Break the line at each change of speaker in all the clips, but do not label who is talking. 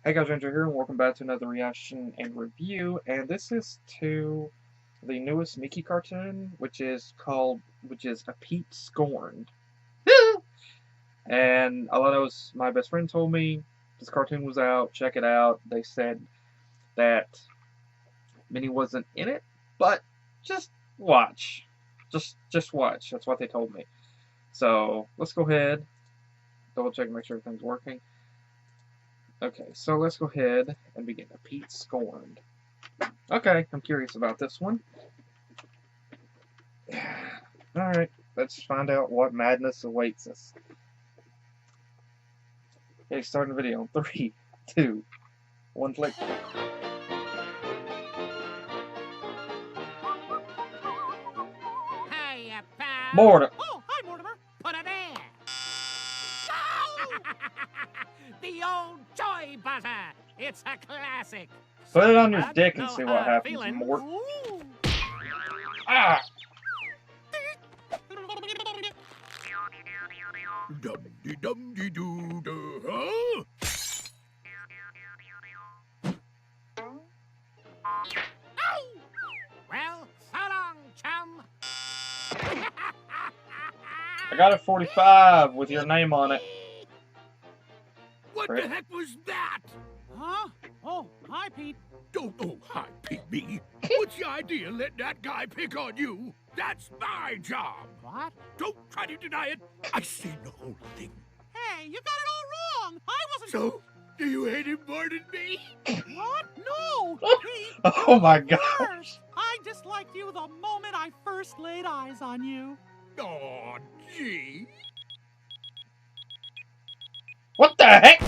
Hey guys, Ranger here, and welcome back to another reaction and review. And this is to the newest Mickey cartoon, which is a Pete Scorned. And all I know is my best friend told me this cartoon was out. Check it out. They said that Minnie wasn't in it, but just watch, just watch. That's what they told me. So let's go ahead, double check, and make sure everything's working. Okay, so let's go ahead and begin. A Pete Scorned. Okay, I'm curious about this one. Alright, let's find out what madness awaits us. Okay, starting the video in 3, 2, 1, click.
Hey, pal.
Mortimer!
Oh, hi, Mortimer. Put it in. The old joy buzzer. It's a classic.
Put it on your
Bud,
dick and
no
see what
hard
happens,
feelings.
Mort.
Ooh.
Ah!
Dum-de-dum-de-doo-doo, huh?
Well, so long, chum.
I got a 45 with your name on it.
What
Right.
the heck was that?
Huh? Oh, hi, Pete.
Oh, hi, pick me. What's the idea letting that guy pick on you? That's my job.
What?
Don't try to deny it. I seen the whole thing.
Hey, you got it all wrong. I wasn't.
So, do you hate him more than me?
What? No, Pete.
Oh
you're
my
the
gosh.
worst. I disliked you the moment I first laid eyes on you.
Aw, gee.
What the heck?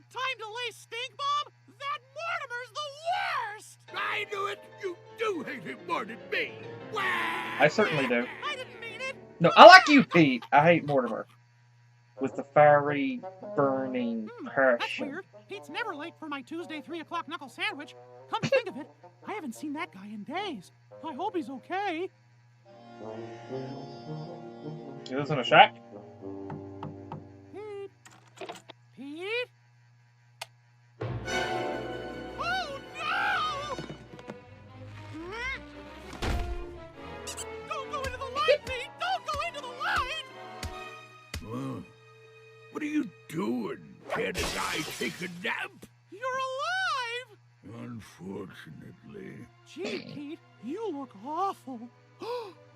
Time to lay stink bomb? That Mortimer's the worst!
I knew it. You do hate him more than me.
I certainly do.
I didn't mean it!
No, I like you, Pete. I hate Mortimer. With the fiery, burning
That's
passion.
weird. Pete's never late for my Tuesday 3 o'clock knuckle sandwich. Come to think of it, I haven't seen that guy in days. I hope he's okay.
He lives in a shack?
Pete? Pete? Oh no! Don't go into the light, Pete! Don't go into the light!
Huh? What are you doing? Can't a guy take a nap?
You're alive!
Unfortunately.
Gee, Pete, you look awful.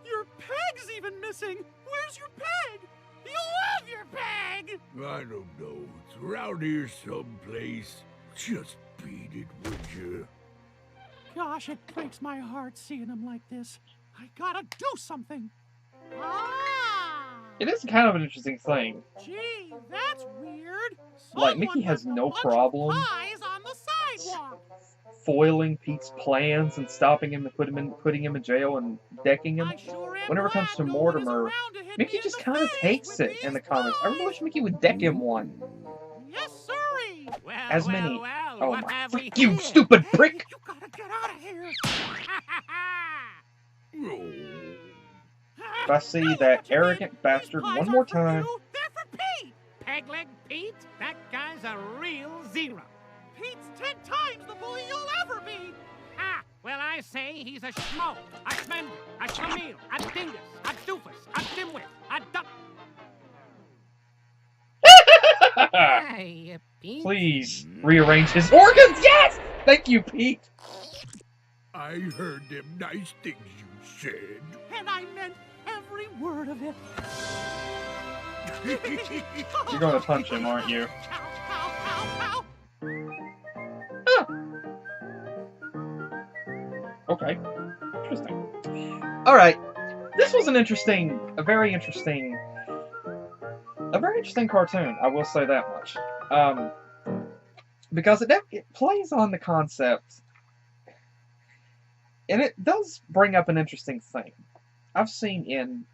Your peg's even missing. Where's your peg? You love your peg!
I don't know. It's around here someplace. Just beat it, would you?
Gosh, it breaks my heart seeing him like this. I gotta do something. Ah!
It is kind of an interesting thing.
Gee, that's weird.
Like, Mickey
Someone
has
left a
no
bunch of
problem
pies on the sidewalk.
foiling Pete's plans and stopping him and putting him in jail and decking him.
I sure am
Whenever it comes
glad
to
no one is
Mortimer,
around to hit
Mickey
me in
just
the
kind of
face
takes
with
it in the
these
comics. I really
pies.
wish Mickey would deck him one.
Yes, sirree. Well,
As many. Oh
what
my!
have we
Frick you,
here?
stupid
Hey,
prick!
you gotta get out of here.
Oh.
If I see that arrogant bastard one more time.
They're for Pete. Peg-leg Pete? That guy's a real zero. Pete's 10 times the bully you'll ever be. Ah, well, I say he's a schmo, a schmender, a schlemiel, a dingus, a doofus, a dimwit, a duck. Hey, Pete.
Please rearrange his organs. Yes, thank you, Pete.
I heard them nice things you said.
And I meant every word of it.
You're going to punch him, aren't you?
Pow, pow, pow, pow.
Huh. Okay, interesting. All right, this was a very interesting cartoon. I will say that much, because it plays on the concept, and it does bring up an interesting thing. I've seen in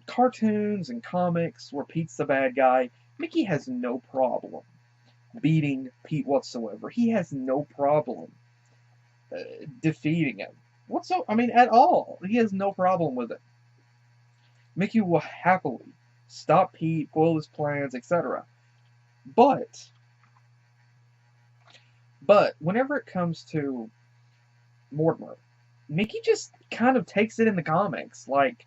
cartoons and comics where Pete's the bad guy, Mickey has no problem beating Pete whatsoever. He has no problem defeating him. At all. He has no problem with it. Mickey will happily stop Pete, foil his plans, etc. But whenever it comes to Mortimer, Mickey just kind of takes it in the comics, like,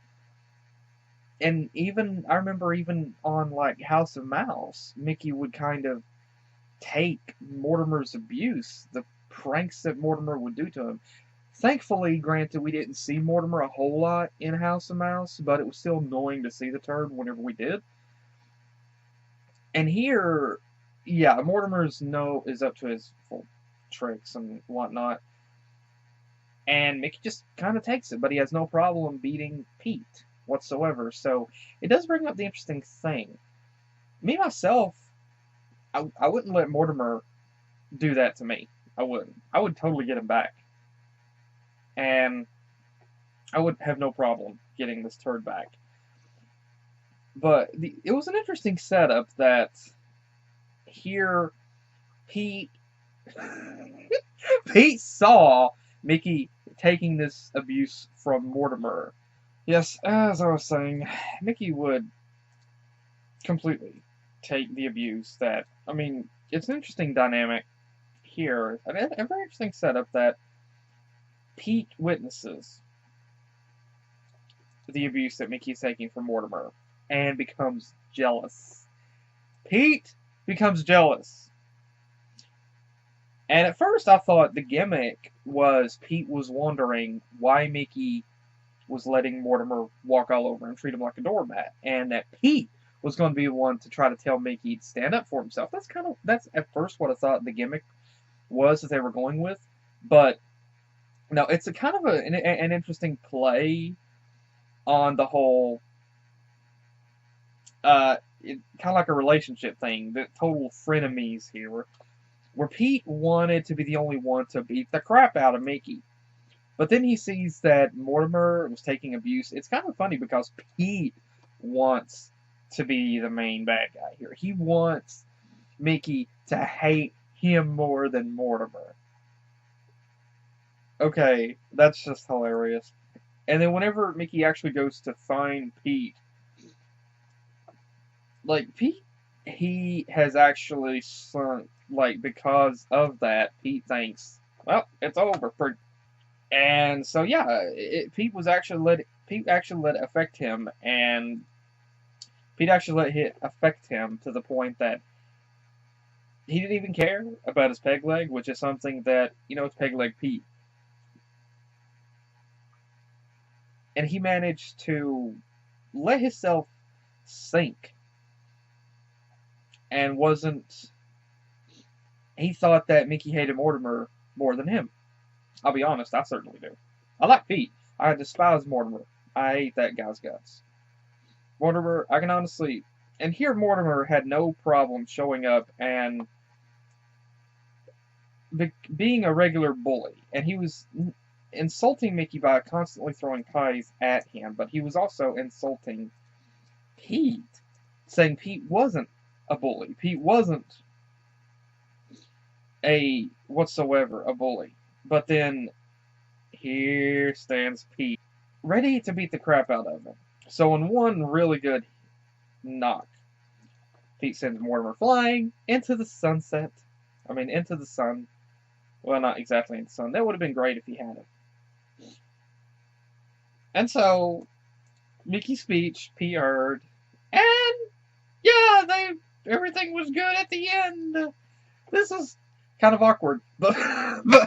and even I remember even on like House of Mouse, Mickey would kind of take Mortimer's abuse, the pranks that Mortimer would do to him. Thankfully, granted, we didn't see Mortimer a whole lot in House of Mouse, but it was still annoying to see the turd whenever we did. And here, yeah, Mortimer's is up to his full tricks and whatnot. And Mickey just kind of takes it, but he has no problem beating Pete whatsoever. So it does bring up the interesting thing. Me, myself, I wouldn't let Mortimer do that to me. I wouldn't. I would totally get him back. And I would have no problem getting this turd back. But it was an interesting setup that here Pete Pete saw Mickey taking this abuse from Mortimer. Yes, as I was saying, Mickey would completely take the abuse that, I mean, it's an interesting dynamic here, a very interesting setup that Pete witnesses the abuse that Mickey's taking from Mortimer and becomes jealous. Pete becomes jealous. And at first I thought the gimmick was Pete was wondering why Mickey was letting Mortimer walk all over and treat him like a doormat, and that Pete was going to be the one to try to tell Mickey to stand up for himself. That's at first what I thought the gimmick was that they were going with, but no, it's a kind of an interesting play on the whole, kind of like a relationship thing, the total frenemies here, where Pete wanted to be the only one to beat the crap out of Mickey. But then he sees that Mortimer was taking abuse. It's kind of funny because Pete wants to be the main bad guy here. He wants Mickey to hate him more than Mortimer. Okay, that's just hilarious. And then whenever Mickey actually goes to find Pete, like, Pete, he has actually sunk, like, because of that, Pete thinks, well, it's over. And so, yeah, Pete actually let it affect him, and Pete actually let it affect him to the point that he didn't even care about his peg leg, which is something that, it's peg leg Pete. And he managed to let himself sink, and he thought that Mickey hated Mortimer more than him. I'll be honest, I certainly do. I like Pete. I despise Mortimer. I hate that guy's guts. Mortimer, I can honestly... And here Mortimer had no problem showing up and being a regular bully. And he was insulting Mickey by constantly throwing pies at him, but he was also insulting Pete, saying Pete wasn't a bully. Pete wasn't whatsoever a bully. But then, here stands Pete, ready to beat the crap out of him. So in one really good knock, Pete sends Mortimer flying into the sunset. Into the sun. Well, not exactly in the sun. That would have been great if he had it. And so, Mickey's speech, Pete heard, and yeah, everything was good at the end. This is kind of awkward, but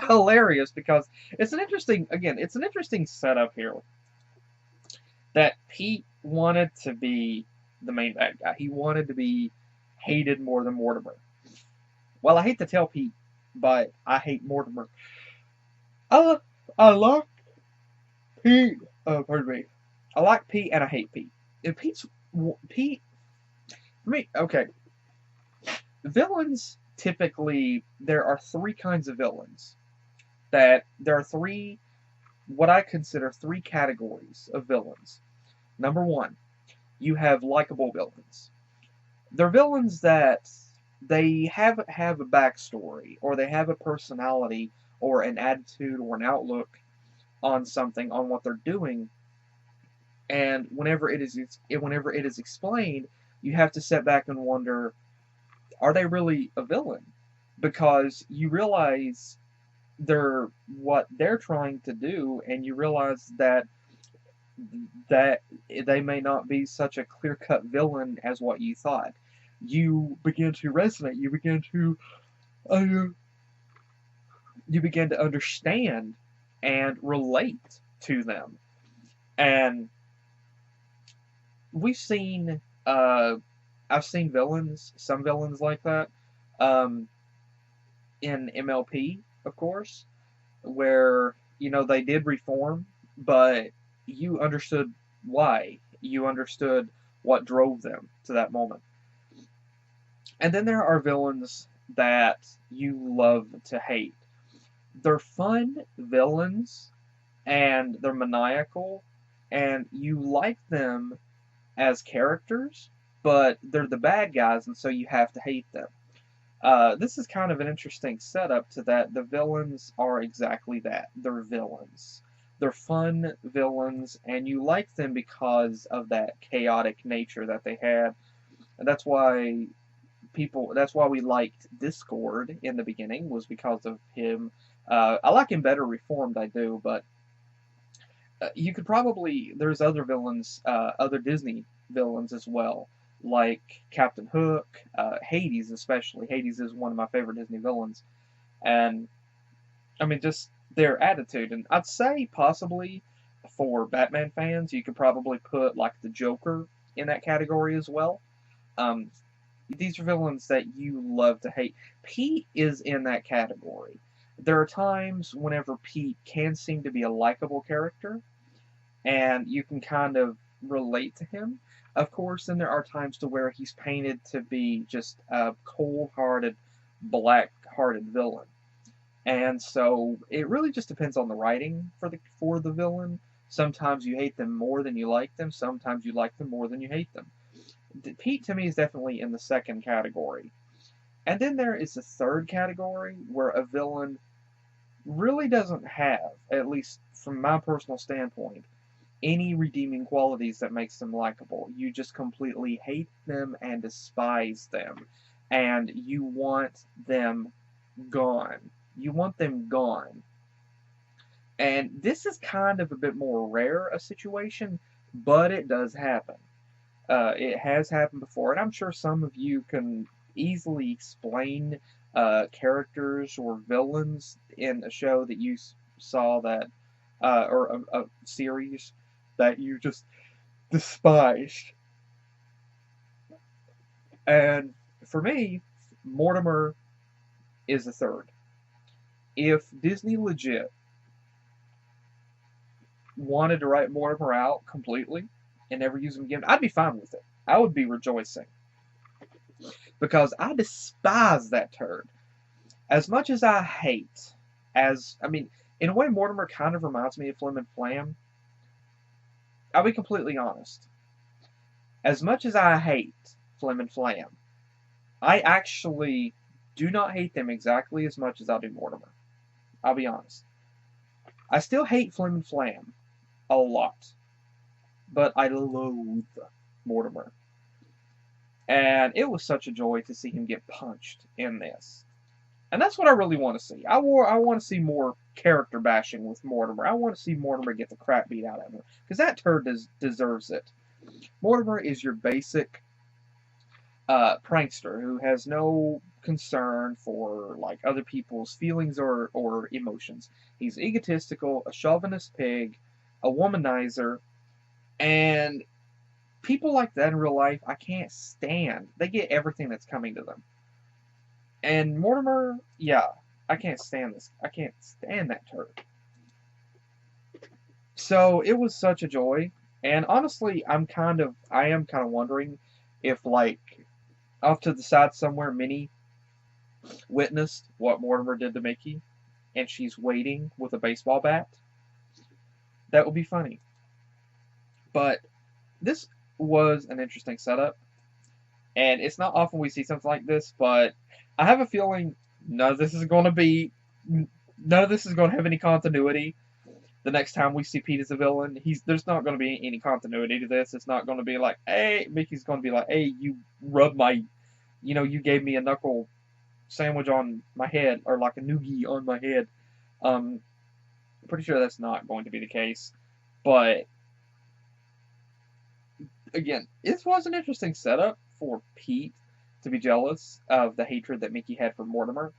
hilarious, because it's an interesting setup here. That Pete wanted to be the main bad guy. He wanted to be hated more than Mortimer. Well, I hate to tell Pete, but I hate Mortimer. I like Pete. Pardon me. I like Pete and I hate Pete. If Pete, for me, okay. Villains, typically, there are three kinds of villains. There are what I consider three categories of villains. Number one, you have likable villains. They're villains that they have a backstory, or they have a personality, or an attitude, or an outlook on something, on what they're doing. And whenever it is explained, you have to sit back and wonder, are they really a villain? Because you realize what they're trying to do, and you realize that they may not be such a clear-cut villain as what you thought. You begin to resonate. Uh, you begin to understand and relate to them. And we've seen, I've seen some villains like that, um, in MLP, of course, where they did reform, but you understood why. You understood what drove them to that moment. And then there are villains that you love to hate. They're fun villains, and they're maniacal, and you like them as characters, but they're the bad guys, and so you have to hate them. This is kind of an interesting setup to that. The villains are exactly that. They're villains. They're fun villains, and you like them because of that chaotic nature that they had. And that's why we liked Discord in the beginning, was because of him. I like him better reformed, I do, but you could probably, there's other villains, other Disney villains as well, like Captain Hook, Hades especially. Hades is one of my favorite Disney villains, and I mean just their attitude. And I'd say possibly for Batman fans, you could probably put like the Joker in that category as well. Um, these are villains that you love to hate. Pete is in that category. There are times whenever Pete can seem to be a likable character, and you can kind of relate to him. Of course, then there are times to where he's painted to be just a cold-hearted, black-hearted villain. And so it really just depends on the writing for the villain. Sometimes you hate them more than you like them. Sometimes you like them more than you hate them. Pete to me is definitely in the second category. And then there is the third category where a villain really doesn't have, at least from my personal standpoint, any redeeming qualities that makes them likable. You just completely hate them and despise them, and you want them gone. You want them gone. And this is kind of a bit more rare a situation, but it does happen. It has happened before, and I'm sure some of you can easily explain characters or villains in a show that you saw that, or a series that you just despised. And for me, Mortimer is the third. If Disney legit wanted to write Mortimer out completely and never use him again, I'd be fine with it. I would be rejoicing. Because I despise that turd. As much as I hate, in a way, Mortimer kind of reminds me of Flim and Flam. I'll be completely honest. As much as I hate Flim and Flam, I actually do not hate them exactly as much as I do Mortimer. I'll be honest. I still hate Flim and Flam a lot, but I loathe Mortimer. And it was such a joy to see him get punched in this. And that's what I really want to see. I want to see more character bashing with Mortimer. I want to see Mortimer get the crap beat out of him, because that turd deserves it. Mortimer is your basic prankster who has no concern for like other people's feelings or emotions. He's egotistical, a chauvinist pig, a womanizer, and people like that in real life I can't stand. They get everything that's coming to them. And Mortimer, yeah, I can't stand this. I can't stand that turd. So it was such a joy. And honestly, I am kind of wondering if, like, off to the side somewhere, Minnie witnessed what Mortimer did to Mickey, and she's waiting with a baseball bat. That would be funny. But this was an interesting setup, and it's not often we see something like this, but I have a feeling none of this is going to have any continuity. The next time we see Pete as a villain, there's not going to be any continuity to this. It's not going to be like, hey, Mickey's going to be like, hey, you rub my you gave me a knuckle sandwich on my head, or like a noogie on my head. Um, Pretty sure that's not going to be the case. But again, this was an interesting setup for Pete to be jealous of the hatred that Mickey had for Mortimer.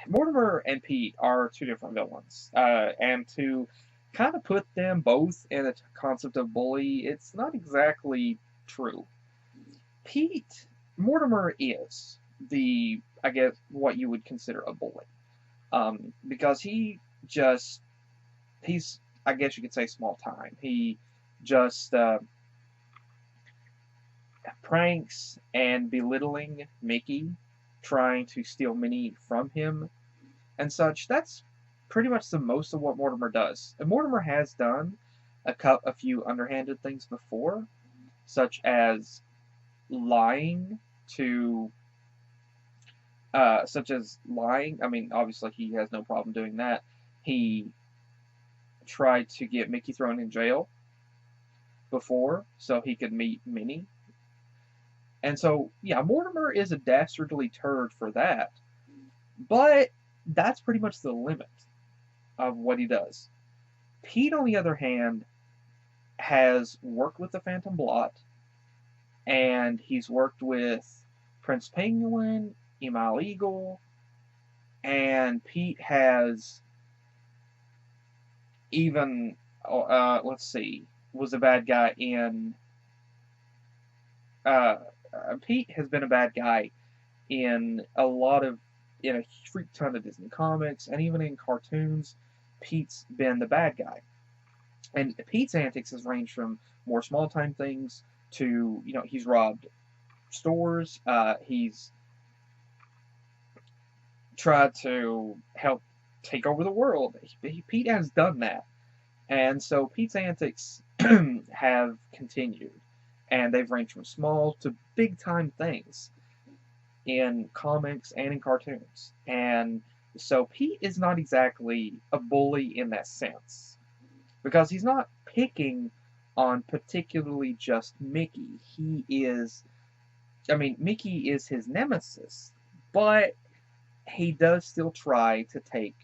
Mortimer and Pete are two different villains, and to kind of put them both in a concept of bully, it's not exactly true. Pete Mortimer is I guess, what you would consider a bully, because just he's, I guess you could say, small time. He just pranks and belittling Mickey, trying to steal Minnie from him and such. That's pretty much the most of what Mortimer does. And Mortimer has done a few underhanded things before, such as lying to, such as lying. I mean, obviously he has no problem doing that. He tried to get Mickey thrown in jail before so he could meet Minnie. And so, yeah, Mortimer is a dastardly turd for that, but that's pretty much the limit of what he does. Pete, on the other hand, has worked with the Phantom Blot, and he's worked with Prince Penguin, Email Eagle, and Pete has even, let's see, was a bad guy in, Pete has been a bad guy in in a freak ton of Disney comics, and even in cartoons. Pete's been the bad guy. And Pete's antics has ranged from more small time things to, he's robbed stores, he's tried to help take over the world. Pete has done that. And so Pete's antics have continued. And they've ranged from small to big time things in comics and in cartoons. And so Pete is not exactly a bully in that sense, because he's not picking on particularly just Mickey. Mickey is his nemesis, but he does still try to take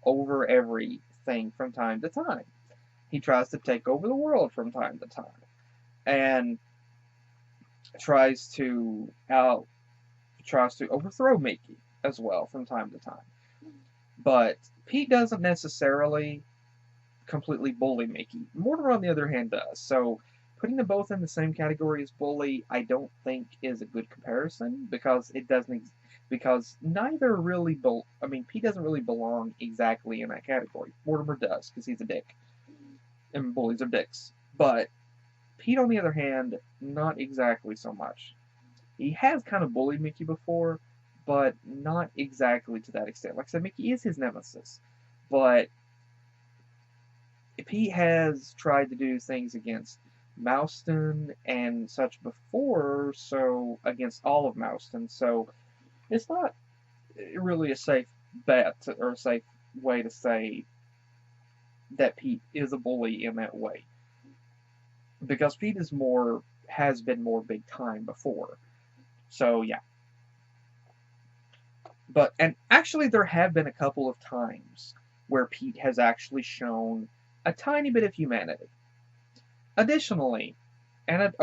over everything from time to time. He tries to take over the world from time to time, and tries to overthrow Mickey as well from time to time. But Pete doesn't necessarily completely bully Mickey. Mortimer, on the other hand, does. So putting them both in the same category as bully, I don't think is a good comparison, because it doesn't. Because neither really. Pete doesn't really belong exactly in that category. Mortimer does, because he's a dick, and bullies are dicks. But Pete, on the other hand, not exactly so much. He has kind of bullied Mickey before, but not exactly to that extent. Like I said, Mickey is his nemesis, but Pete has tried to do things against Mouston and such before, so against all of Mouston, so it's not really a safe bet or a safe way to say that Pete is a bully in that way, because Pete has been more big time before. So yeah. And actually there have been a couple of times where Pete has actually shown a tiny bit of humanity. Additionally, there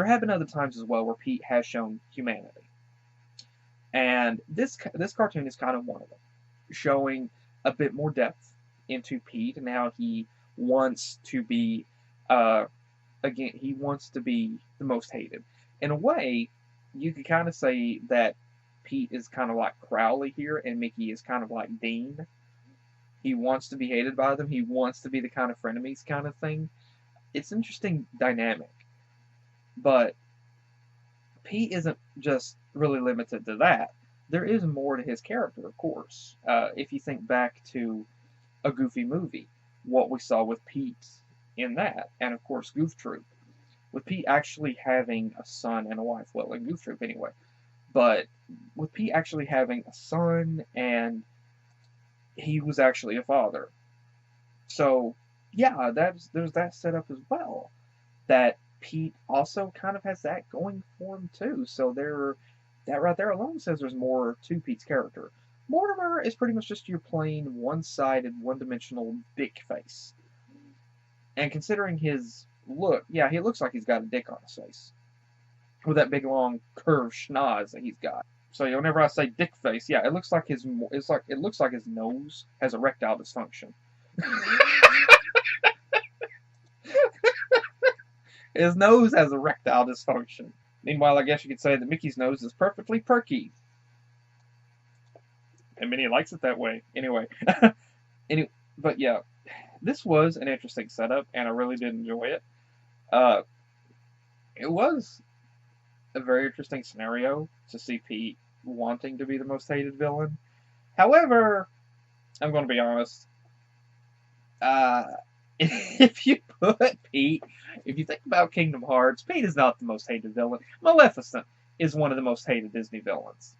have been other times as well where Pete has shown humanity. And this cartoon is kind of one of them, showing a bit more depth into Pete and how he wants to be, he wants to be the most hated. In a way, you could kind of say that Pete is kind of like Crowley here, and Mickey is kind of like Dean. He wants to be hated by them. He wants to be the kind of frenemies kind of thing. It's an interesting dynamic. But Pete isn't just really limited to that. There is more to his character, of course. If you think back to a Goofy movie, what we saw with Pete in that, and of course Goof Troop, with Pete actually having a son and a wife. Well, in Goof Troop anyway. But with Pete actually having a son, and he was actually a father. So yeah, there's that setup as well. That Pete also kind of has that going for him too. So that right there alone says there's more to Pete's character. Mortimer is pretty much just your plain one-sided, one-dimensional dick face. And considering his look, yeah, he looks like he's got a dick on his face with that big long curved schnoz that he's got. So whenever I say dick face, yeah, it looks like his nose has erectile dysfunction. His nose has erectile dysfunction. Meanwhile, I guess you could say that Mickey's nose is perfectly perky. And Minnie likes it that way. Anyway. But yeah, this was an interesting setup, and I really did enjoy it. It was a very interesting scenario to see Pete wanting to be the most hated villain. However, I'm going to be honest. If you think about Kingdom Hearts, Pete is not the most hated villain. Maleficent is one of the most hated Disney villains.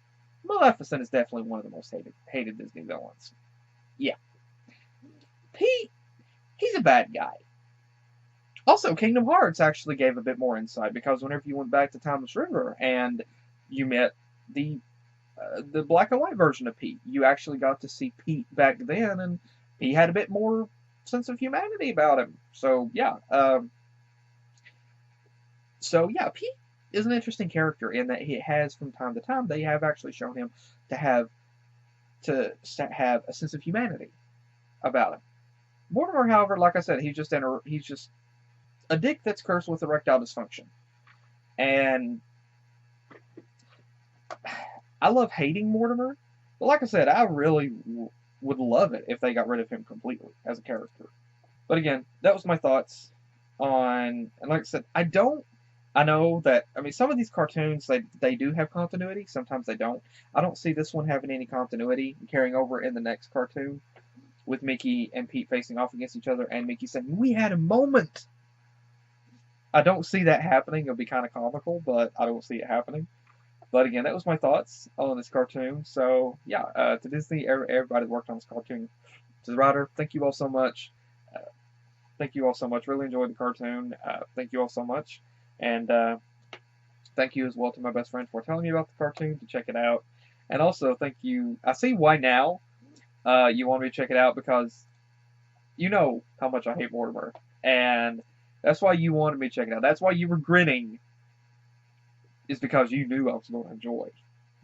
Maleficent is definitely one of the most hated Disney villains. Yeah. Pete, he's a bad guy. Also, Kingdom Hearts actually gave a bit more insight, because whenever you went back to Timeless River and you met the black and white version of Pete, you actually got to see Pete back then, and he had a bit more sense of humanity about him. So yeah, Pete is an interesting character in that he has, from time to time, they have actually shown him to have a sense of humanity about him. Mortimer, however, like I said, he's just a dick that's cursed with erectile dysfunction. And I love hating Mortimer, but like I said, I really would love it if they got rid of him completely as a character. But again, that was my thoughts on, and like I said, I know that, I mean, some of these cartoons, they do have continuity, sometimes they don't. I don't see this one having any continuity carrying over in the next cartoon, with Mickey and Pete facing off against each other, and Mickey saying, "We had a moment." I don't see that happening. It'll be kind of comical, but I don't see it happening. But again, that was my thoughts on this cartoon. So yeah, to Disney, everybody that worked on this cartoon, to the writer, thank you all so much. Thank you all so much. Really enjoyed the cartoon. Thank you all so much. And thank you as well to my best friend for telling me about the cartoon, to check it out. And also, thank you. I see why now you want me to check it out, because you know how much I hate Mortimer. And that's why you wanted me to check it out. That's why you were grinning, is because you knew I was going to enjoy.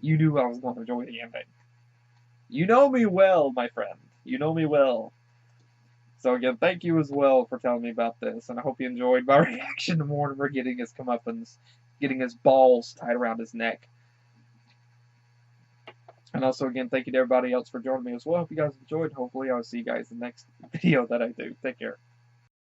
You knew I was going to enjoy the ending. You know me well, my friend. You know me well. So again, thank you as well for telling me about this, and I hope you enjoyed my reaction to Mortimer getting his comeuppance, getting his balls tied around his neck. And also, again, thank you to everybody else for joining me as well. Hope you guys enjoyed. Hopefully, I'll see you guys in the next video that I do. Take care.